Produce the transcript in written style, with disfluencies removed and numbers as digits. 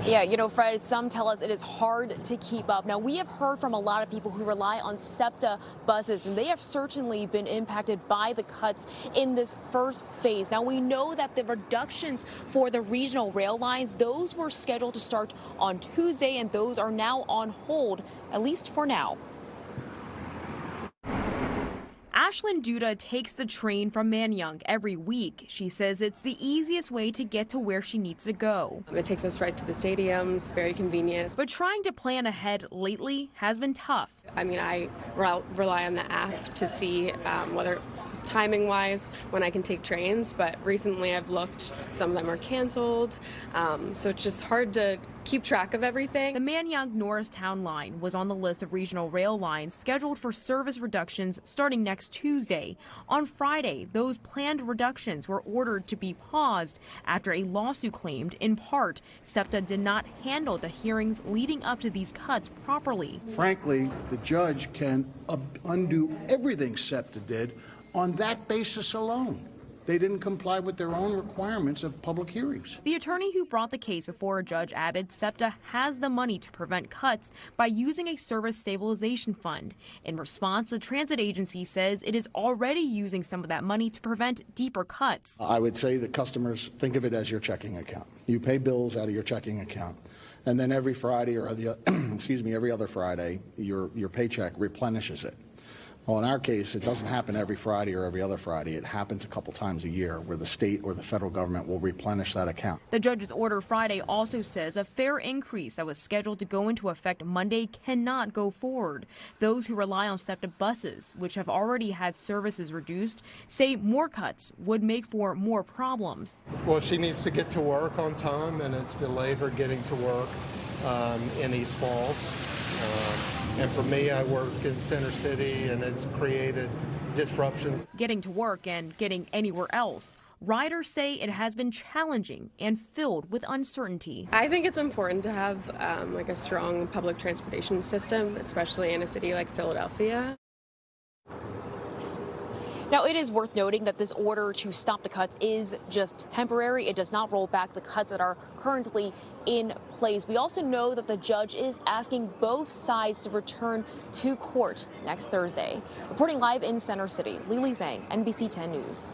Yeah, Fred, some tell us it is hard to keep up. Now, we have heard from a lot of people who rely on SEPTA buses, and they have certainly been impacted by the cuts in this first phase. Now, we know that the reductions for the regional rail lines, those were scheduled to start on Tuesday, and those are now on hold, at least for now. Ashlyn Duda takes the train from Manyang every week. She says it's the easiest way to get to where she needs to go. It takes us right to the stadiums, very convenient. But trying to plan ahead lately has been tough. I mean, I rely on the app to see whether timing-wise when I can take trains, but recently I've looked, some of them are canceled, so it's just hard to keep track of everything. The Manyang-Norristown line was on the list of regional rail lines scheduled for service reductions starting next Tuesday. On Friday, those planned reductions were ordered to be paused after a lawsuit claimed, in part, SEPTA did not handle the hearings leading up to these cuts properly. Frankly, the judge can undo everything SEPTA did on that basis alone. They didn't comply with their own requirements of public hearings. The attorney who brought the case before a judge added SEPTA has the money to prevent cuts by using a service stabilization fund. In response, the transit agency says it is already using some of that money to prevent deeper cuts. I would say that customers think of it as your checking account. You pay bills out of your checking account. And then every Friday or every other Friday, your paycheck replenishes it. Well, in our case, it doesn't happen every Friday or every other Friday. It happens a couple times a year where the state or the federal government will replenish that account. The judge's order Friday also says a fare increase that was scheduled to go into effect Monday cannot go forward. Those who rely on SEPTA buses, which have already had services reduced, say more cuts would make for more problems. Well, she needs to get to work on time, and it's delayed her getting to work in East Falls. And for me, I work in Center City, and it's created disruptions. Getting to work and getting anywhere else. Riders say it has been challenging and filled with uncertainty. I think it's important to have like a strong public transportation system, especially in a city like Philadelphia. Now, it is worth noting that this order to stop the cuts is just temporary. It does not roll back the cuts that are currently in place. We also know that the judge is asking both sides to return to court next Thursday. Reporting live in Center City, Lili, Zheng, NBC 10 News.